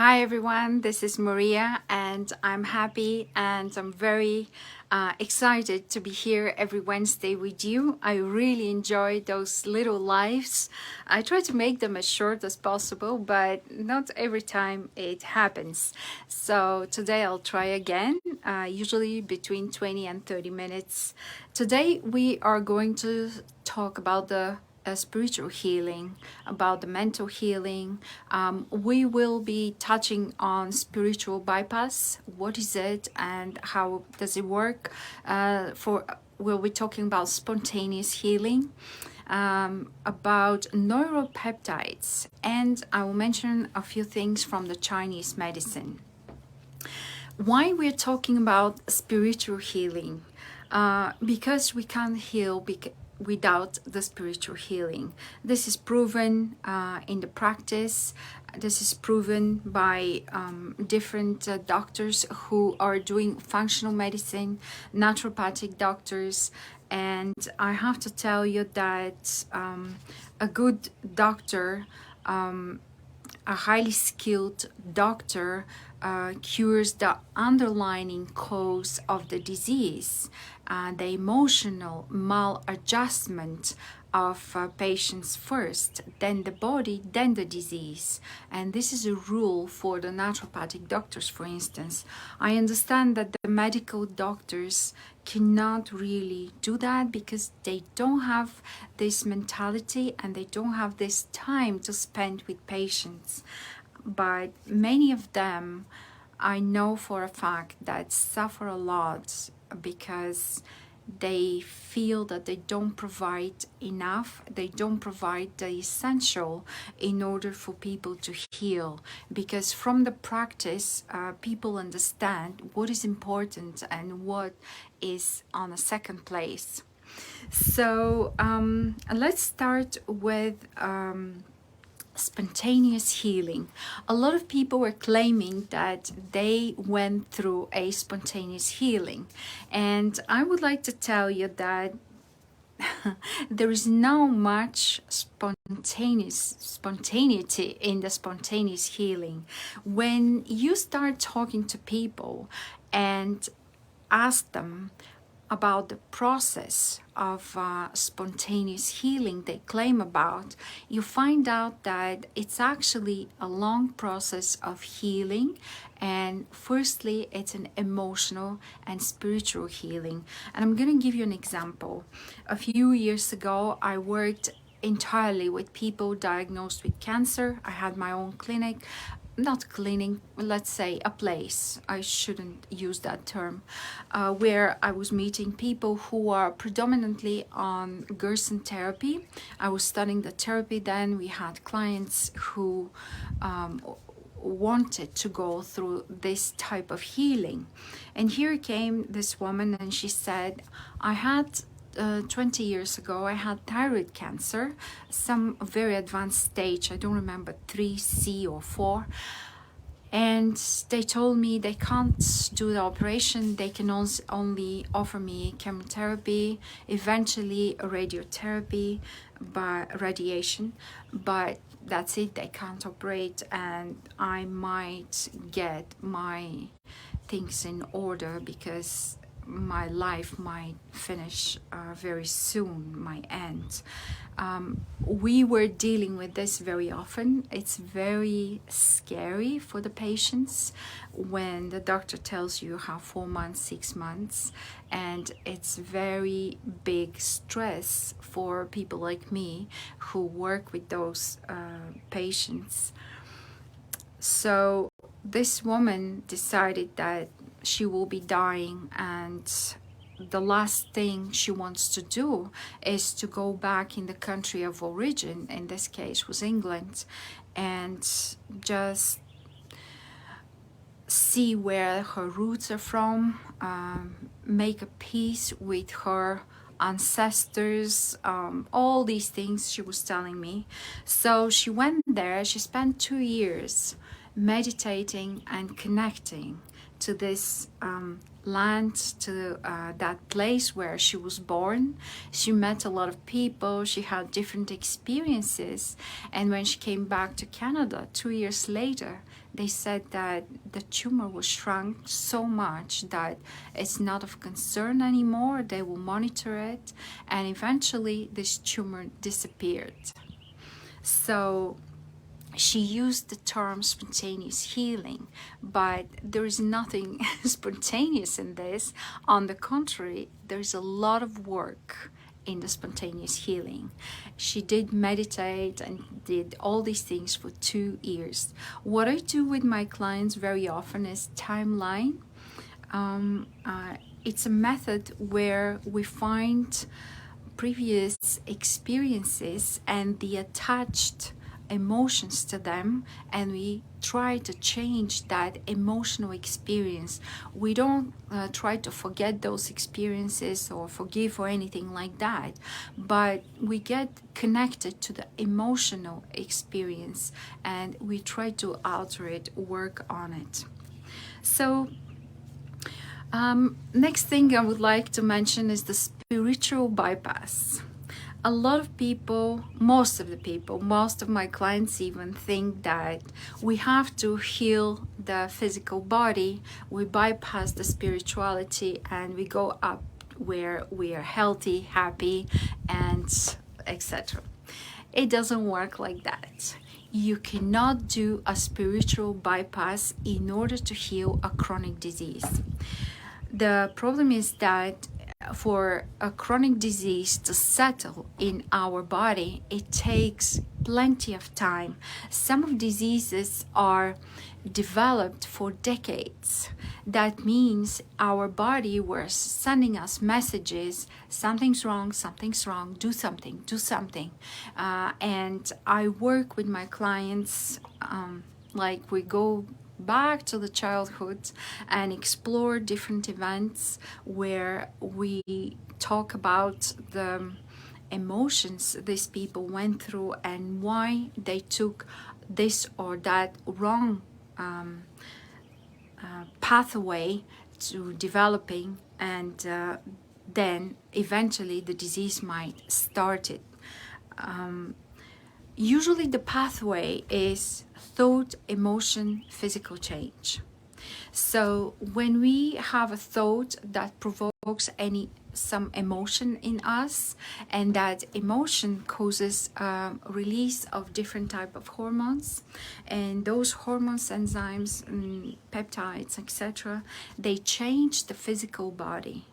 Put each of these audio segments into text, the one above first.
Hi everyone, this is Maria and I'm happy and I'm very excited to be here every Wednesday with you. I really enjoy those little lives. I try to make them as short as possible, but not every time it happens. So today I'll try again, usually between 20 and 30 minutes. Today we are going to talk about the spiritual healing, about the mental healing. We will be touching on spiritual bypass. What is it and how does it work? We'll be talking about spontaneous healing, about neuropeptides, and I will mention a few things from the Chinese medicine. Why we're talking about spiritual healing? Because we can't heal without the spiritual healing. This is proven in the practice. This is proven by different doctors who are doing functional medicine, naturopathic doctors. And I have to tell you that a good doctor, a highly skilled doctor, cures the underlying cause of the disease, the emotional maladjustment of patients first, then the body, then the disease. And this is a rule for the naturopathic doctors, for instance. I understand that the medical doctors cannot really do that because they don't have this mentality and they don't have this time to spend with patients. But many of them, I know for a fact, that suffer a lot because they feel that they don't provide enough, they don't provide the essential in order for people to heal. Because from the practice, people understand what is important and what is on a second place. So let's start with spontaneous healing. A lot of people were claiming that they went through a spontaneous healing, and I would like to tell you that there is no much spontaneity in the spontaneous healing. When you start talking to people and ask them about the process of spontaneous healing they claim about, you find out that it's actually a long process of healing. And firstly, it's an emotional and spiritual healing. And I'm going to give you an example. A few years ago, I worked entirely with people diagnosed with cancer. I had my own clinic. Not clinic, let's say a place, I shouldn't use that term, where I was meeting people who are predominantly on Gerson therapy. I was studying the therapy then. We had clients who wanted to go through this type of healing. And here came this woman and she said, I had 20 years ago, I had thyroid cancer, some very advanced stage, I don't remember, 3C or 4. And they told me they can't do the operation, they can only offer me chemotherapy, eventually radiotherapy, radiation, but that's it, they can't operate, and I might get my things in order because my life might finish very soon, my end. We were dealing with this very often. It's very scary for the patients when the doctor tells you have 4 months, 6 months, and it's very big stress for people like me who work with those patients. So this woman decided that she will be dying, and the last thing she wants to do is to go back in the country of origin, in this case was England, and just see where her roots are from, make a peace with her ancestors, all these things she was telling me. So she went there, she spent 2 years meditating and connecting to this land, to that place where she was born. She met a lot of people, she had different experiences, and when she came back to Canada 2 years later, they said that the tumor was shrunk so much that it's not of concern anymore. They will monitor it, and eventually this tumor disappeared. So she used the term spontaneous healing, but there is nothing spontaneous in this. On the contrary, there's a lot of work in the spontaneous healing. She did meditate and did all these things for 2 years. What I do with my clients very often is timeline. It's a method where we find previous experiences and the attached emotions to them, and we try to change that emotional experience. We don't try to forget those experiences or forgive or anything like that, but we get connected to the emotional experience and we try to alter it, work on it. So next thing I would like to mention is the spiritual bypass. A lot of people, most of my clients even think that we have to heal the physical body, we bypass the spirituality, and we go up where we are healthy, happy, and etc. It doesn't work like that. You cannot do a spiritual bypass in order to heal a chronic disease. The problem is that for a chronic disease to settle in our body, it takes plenty of time. Some of diseases are developed for decades. That means our body was sending us messages, something's wrong, do something. And I work with my clients, like we go back to the childhood and explore different events where we talk about the emotions these people went through and why they took this or that wrong pathway to developing, and then eventually the disease might start it. Usually the pathway is thought, emotion, physical change. So when we have a thought that provokes some emotion in us, and that emotion causes release of different type of hormones, and those hormones, enzymes, and peptides, etc., they change the physical body.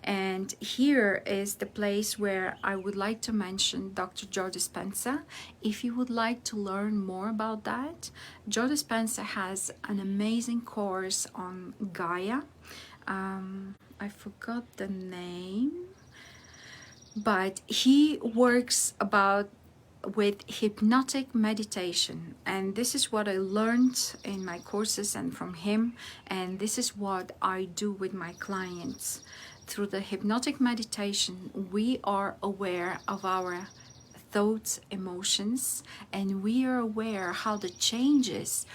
And here is the place where I would like to mention Dr. Joe Dispenza. If you would like to learn more about that, Joe Dispenza has an amazing course on Gaia. I forgot the name, but he works with hypnotic meditation, and this is what I learned in my courses and from him, and this is what I do with my clients. Through the hypnotic meditation, we are aware of our thoughts, emotions, and we are aware how the changes,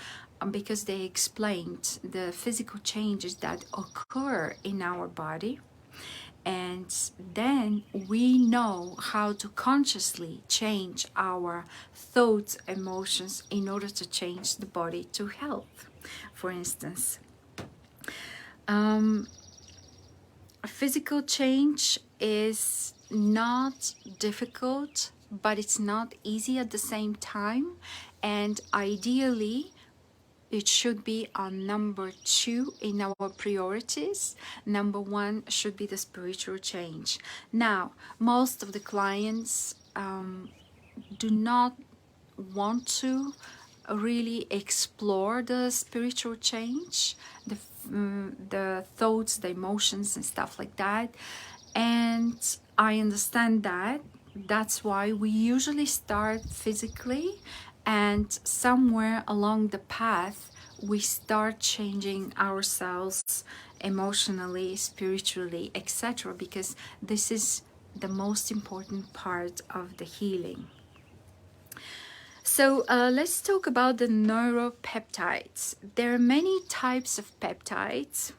because they explained the physical changes that occur in our body. And then we know how to consciously change our thoughts, emotions, in order to change the body to health. For instance, physical change is not difficult, but it's not easy at the same time. And ideally, it should be on number 2 in our priorities. Number 1 should be the spiritual change. Now, most of the clients do not want to really explore the spiritual change, the thoughts, the emotions, and stuff like that. And I understand that. That's why we usually start physically, and somewhere along the path we start changing ourselves emotionally, spiritually, etc., because this is the most important part of the healing. So let's talk about the neuropeptides. There are many types of peptides.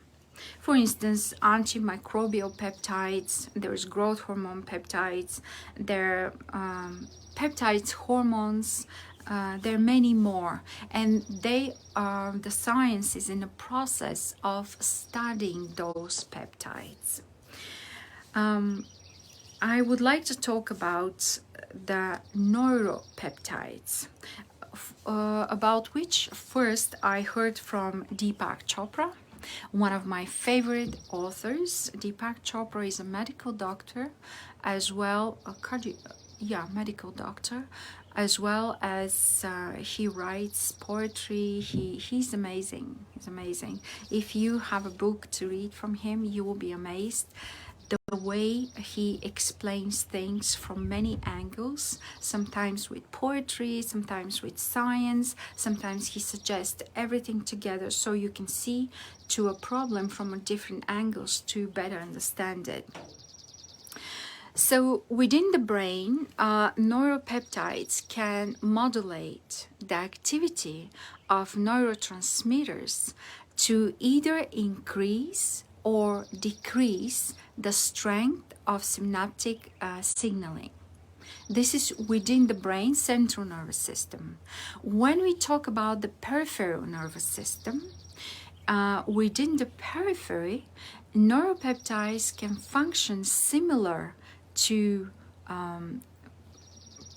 For instance, antimicrobial peptides, there's growth hormone peptides, there are peptides, hormones, there are many more. And the science is in the process of studying those peptides. I would like to talk about the neuropeptides, about which first I heard from Deepak Chopra, one of my favorite authors. Deepak Chopra is a medical doctor, as well medical doctor, as well as he writes poetry. He's amazing. He's amazing. If you have a book to read from him, you will be amazed. The way he explains things from many angles, sometimes with poetry, sometimes with science, sometimes he suggests everything together so you can see to a problem from different angles to better understand it. So within the brain, neuropeptides can modulate the activity of neurotransmitters to either increase or decrease the strength of synaptic signaling. This is within the brain central nervous system. When we talk about the peripheral nervous system, within the periphery, neuropeptides can function similar to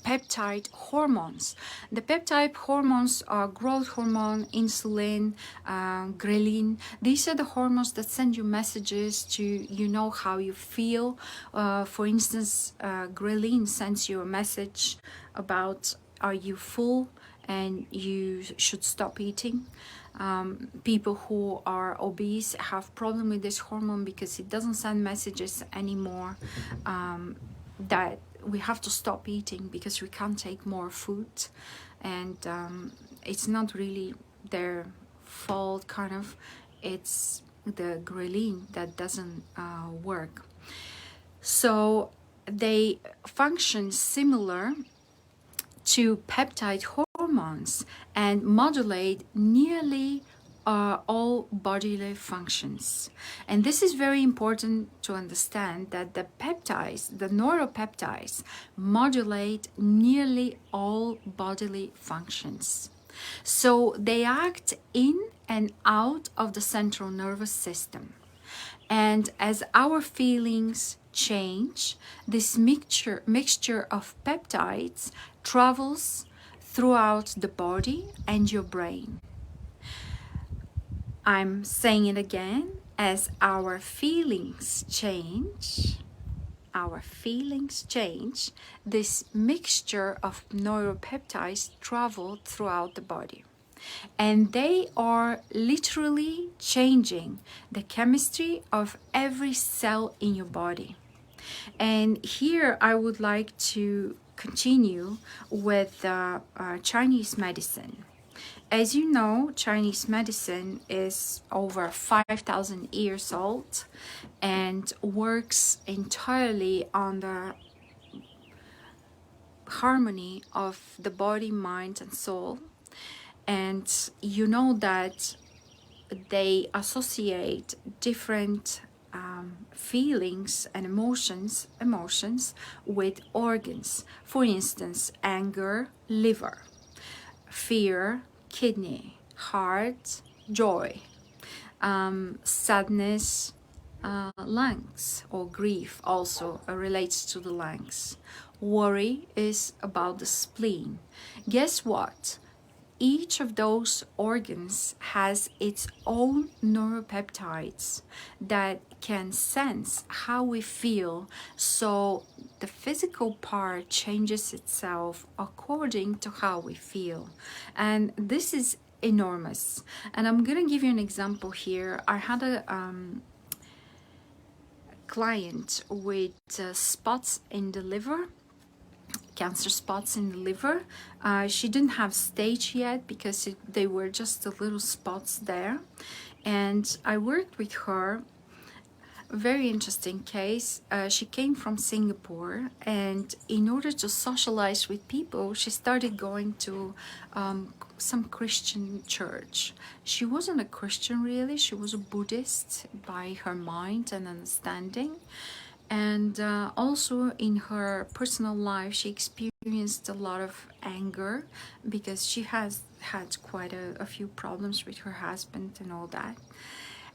peptide hormones. The peptide hormones are growth hormone, insulin, ghrelin. These are the hormones that send you messages to how you feel. For instance, ghrelin sends you a message about are you full and you should stop eating. People who are obese have problem with this hormone because it doesn't send messages anymore that we have to stop eating because we can't take more food, and it's not really their fault, kind of. It's the ghrelin that doesn't work. So they function similar to peptide hormones and modulate nearly all bodily functions. And this is very important to understand, that the peptides, the neuropeptides, modulate nearly all bodily functions. So they act in and out of the central nervous system. And as our feelings change, this mixture of peptides travels throughout the body and your brain. I'm saying it again, as our feelings change, this mixture of neuropeptides travel throughout the body. And they are literally changing the chemistry of every cell in your body. And here I would like to continue with Chinese medicine. As you know, Chinese medicine is over 5,000 years old and works entirely on the harmony of the body, mind, and soul. And you know that they associate different feelings and emotions with organs. For instance, anger, liver; fear, kidney; heart, joy; sadness, lungs, or grief also relates to the lungs; worry is about the spleen. Guess what? Each of those organs has its own neuropeptides that can sense how we feel, so the physical part changes itself according to how we feel. And this is enormous. And I'm gonna give you an example here. I had a client with spots in the liver, cancer spots in the liver. She didn't have stage yet because they were just the little spots there. And I worked with her Very interesting case. She came from Singapore, and in order to socialize with people, she started going to some Christian church. She wasn't a Christian really, she was a Buddhist by her mind and understanding. And also in her personal life, she experienced a lot of anger because she has had quite a few problems with her husband and all that.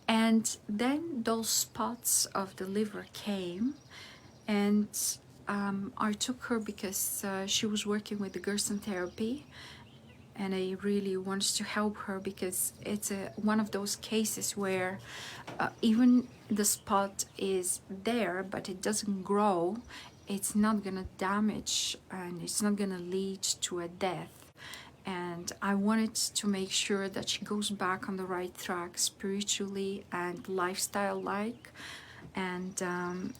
And then those spots of the liver came, and I took her because she was working with the Gerson therapy, and I really wanted to help her because it's one of those cases where even the spot is there but it doesn't grow. It's not gonna damage and it's not gonna lead to a death, and I wanted to make sure that she goes back on the right track spiritually and lifestyle like. And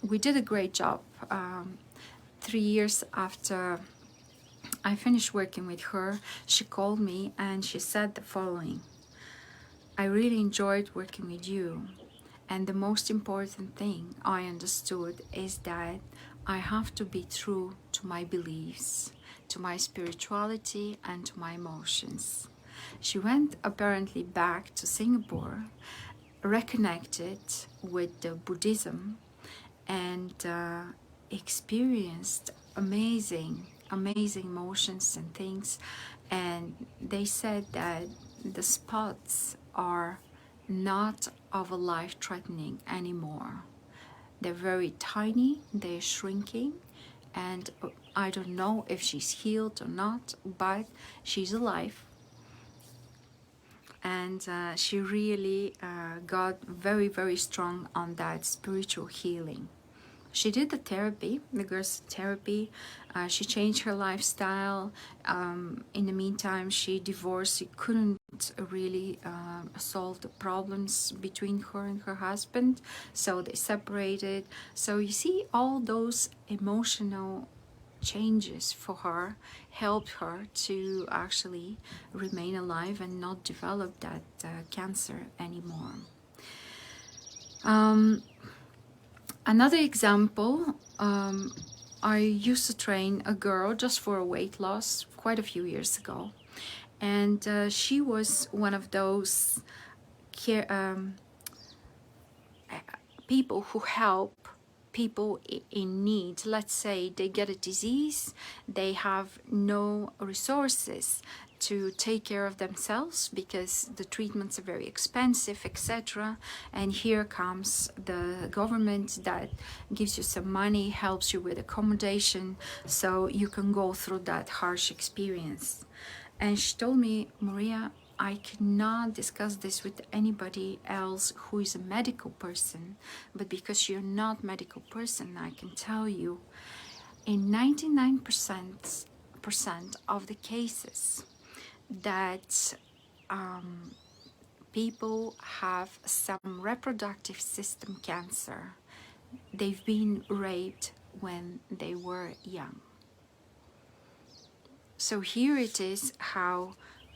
we did a great job. 3 years after I finished working with her, she called me and she said the following: I really enjoyed working with you, and the most important thing I understood is that I have to be true to my beliefs, to my spirituality, and to my emotions. She went apparently back to Singapore, reconnected with the Buddhism, and experienced amazing emotions and things. And they said that the spots are not of a life-threatening anymore. They're very tiny, they're shrinking, and I don't know if she's healed or not, but she's alive. And she really got very strong on that spiritual healing. She did the therapy, the girls' therapy. She changed her lifestyle. In the meantime, she divorced. She couldn't really solve the problems between her and her husband, so they separated. So you see, all those emotional changes for her helped her to actually remain alive and not develop that cancer anymore. Another example, I used to train a girl just for a weight loss quite a few years ago, and she was one of those people who help people in need. Let's say they get a disease, they have no resources to take care of themselves because the treatments are very expensive, etc. And here comes the government that gives you some money, helps you with accommodation, so you can go through that harsh experience. And she told me, Mariya, I cannot discuss this with anybody else who is a medical person, but because you're not a medical person, I can tell you, in 99% of the cases that people have some reproductive system cancer, they've been raped when they were young. So here it is how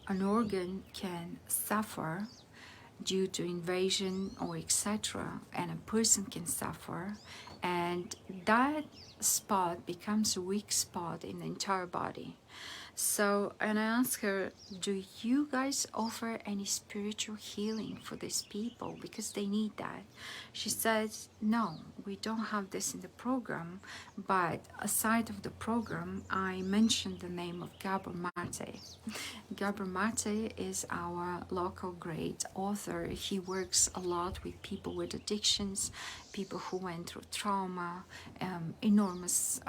an organ can suffer due to invasion or etc., and a person can suffer, and that spot becomes a weak spot in the entire body. So, and I asked her, do you guys offer any spiritual healing for these people because they need that? She said, no, we don't have this in the program, but aside of the program, I mentioned the name of Gabor Mate. Gabor Mate is our local great author. He works a lot with people with addictions, people who went through trauma, enormous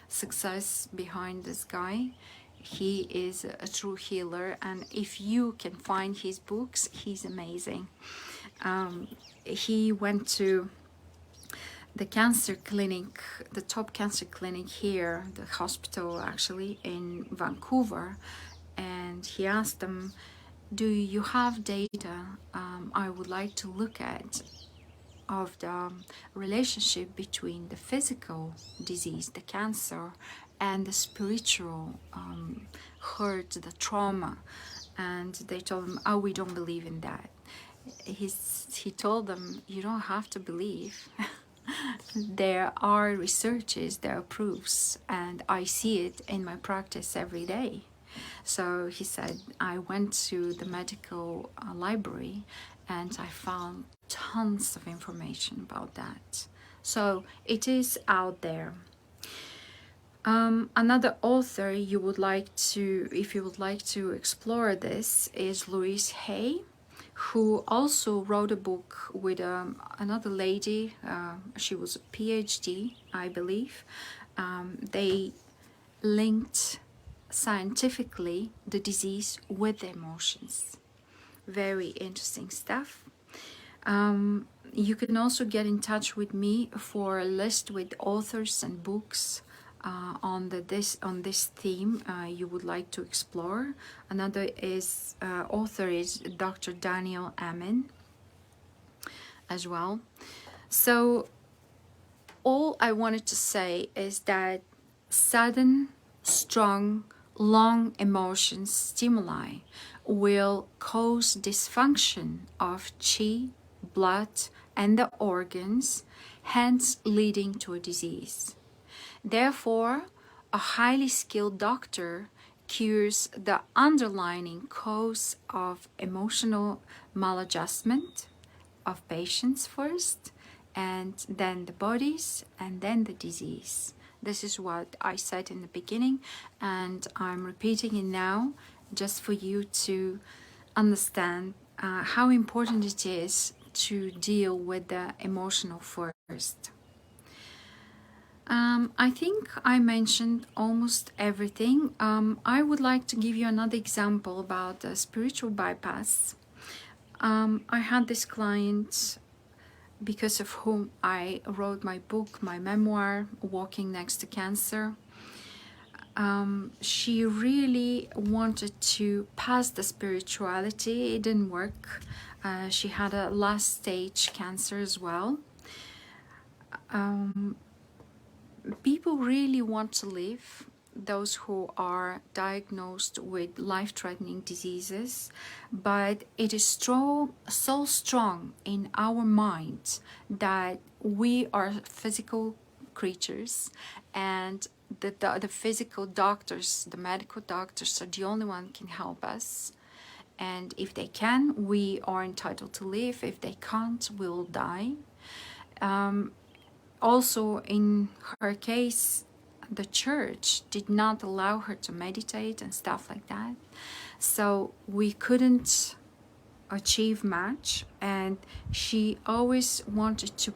success behind this guy. He is a true healer, and if you can find his books, he's amazing. He went to the cancer clinic, the top cancer clinic here, the hospital actually in Vancouver, and he asked them, do you have data I would like to look at of the relationship between the physical disease, the cancer, and the spiritual hurt, the trauma? And they told him, oh, we don't believe in that. he told them, you don't have to believe. There are researches, there are proofs, and I see it in my practice every day. So he said, I went to the medical library and I found tons of information about that. So it is out there. Another author you would like to, if you would like to explore this, is Louise Hay, who also wrote a book with another lady. She was a PhD, I believe. They linked scientifically the disease with the emotions. Very interesting stuff. You can also get in touch with me for a list with authors and books on this theme you would like to explore. Another author is Dr. Daniel Amen as well. So all I wanted to say is that sudden, strong, long emotion stimuli will cause dysfunction of qi, blood, and the organs, hence leading to a disease. Therefore, a highly skilled doctor cures the underlying cause of emotional maladjustment of patients first, and then the bodies, and then the disease. This is what I said in the beginning, and I'm repeating it now just for you to understand how important it is to deal with the emotional first. I think I mentioned almost everything. I would like to give you another example about the spiritual bypass. I had this client because of whom I wrote my book, my memoir, Walking Next to Cancer. She really wanted to pass the spirituality. It didn't work. She had a last stage cancer as well. People really want to live, those who are diagnosed with life-threatening diseases, but it is so strong in our minds that we are physical creatures, and the physical doctors, the medical doctors, are the only one can help us. And if they can, we are entitled to live. If they can't, we'll die. Also, in her case, the church did not allow her to meditate and stuff like that. So we couldn't achieve much, and she always wanted to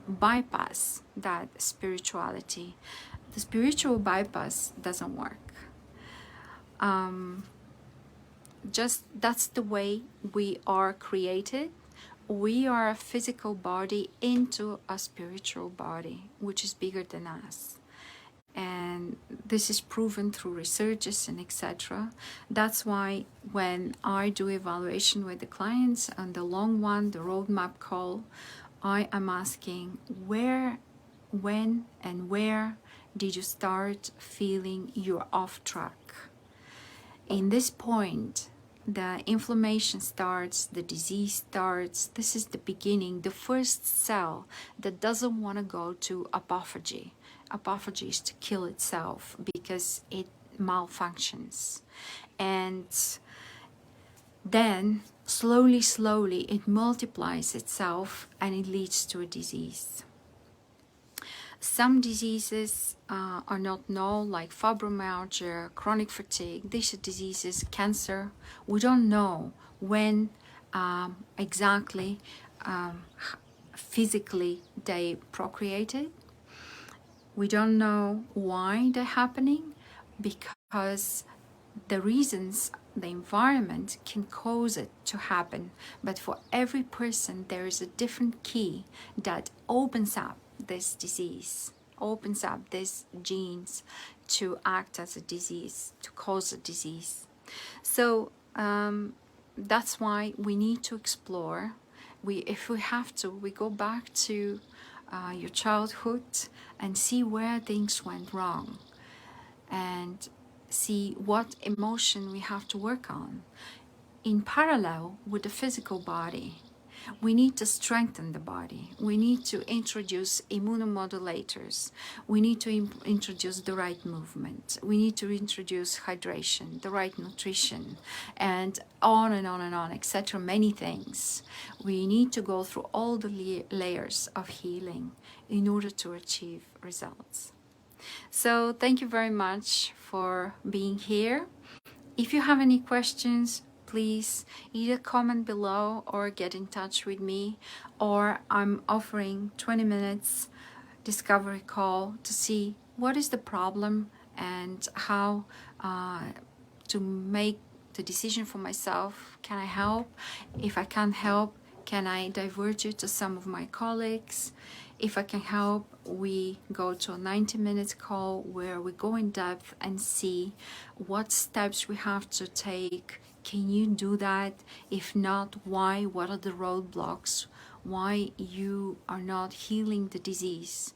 bypass that spirituality. The spiritual bypass doesn't work. Just that's the way we are created. We are a physical body into a spiritual body, which is bigger than us. And this is proven through researches and etc. That's why when I do evaluation with the clients and the long one, the roadmap call, I am asking where, when, and where did you start feeling you're off track? In this point, the inflammation starts, the disease starts. This is the beginning, the first cell that doesn't want to go to apophagy. Apophagy is to kill itself because it malfunctions. And then slowly it multiplies itself and it leads to a disease. Some diseases are not known, like fibromyalgia, chronic fatigue. These are diseases, cancer. We don't know when exactly physically they procreated. We don't know why they're happening, because the reasons, the environment can cause it to happen. But for every person, there is a different key that opens up this disease, opens up these genes to act as a disease, to cause a disease. So that's why we need to explore. If we have to, we go back to your childhood and see where things went wrong, and see what emotion we have to work on in parallel with the physical body. We need to strengthen the body. We need to introduce immunomodulators. We need to introduce the right movement. We need to introduce hydration, the right nutrition, and on and on and on, etc. Many things. We need to go through all the layers of healing in order to achieve results. So thank you very much for being here. If you have any questions, please either comment below or get in touch with me, or I'm offering 20 minutes discovery call to see what is the problem and how to make the decision for myself. Can I help? If I can't help, can I divert you to some of my colleagues? If I can help, we go to a 90-minute call where we go in depth and see what steps we have to take. Can you do that? If not, why? What are the roadblocks? Why you are not healing the disease?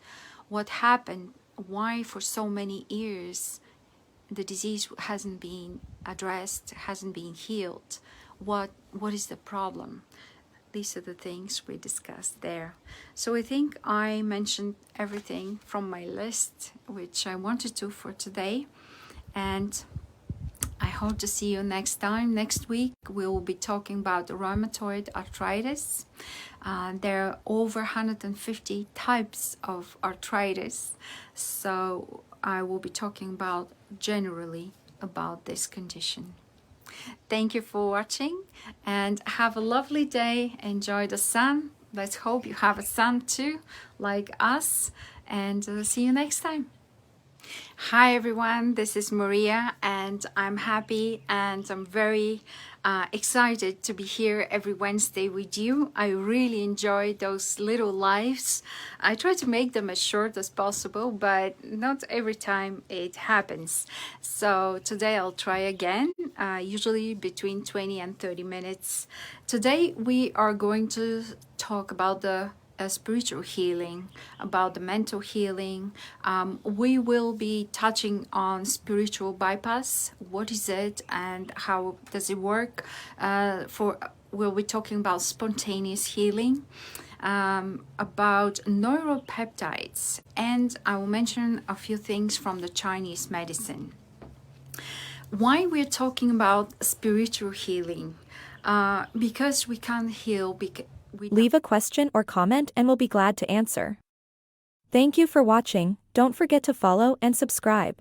What happened? Why for so many years the disease hasn't been addressed, hasn't been healed? What is the problem? These are the things we discussed there. So I think I mentioned everything from my list, which I wanted to for today. And I hope to see you next time. Next week, we will be talking about rheumatoid arthritis. There are over 150 types of arthritis. So I will be talking about generally about this condition. Thank you for watching and have a lovely day. Enjoy the sun. Let's hope you have a sun too, like us, and see you next time. Hi everyone, this is Mariya, and I'm happy and I'm very excited to be here every Wednesday with you. I really enjoy those little lives. I try to make them as short as possible, but not every time it happens. So today I'll try again, usually between 20 and 30 minutes. Today we are going to talk about the spiritual healing, about the mental healing. We will be touching on spiritual bypass. What is it and how does it work? We'll be talking about spontaneous healing, about neuropeptides, and I will mention a few things from the Chinese medicine. Why we're talking about spiritual healing? Because we can't heal. Leave a question or comment and we'll be glad to answer. Thank you for watching. Don't forget to follow and subscribe.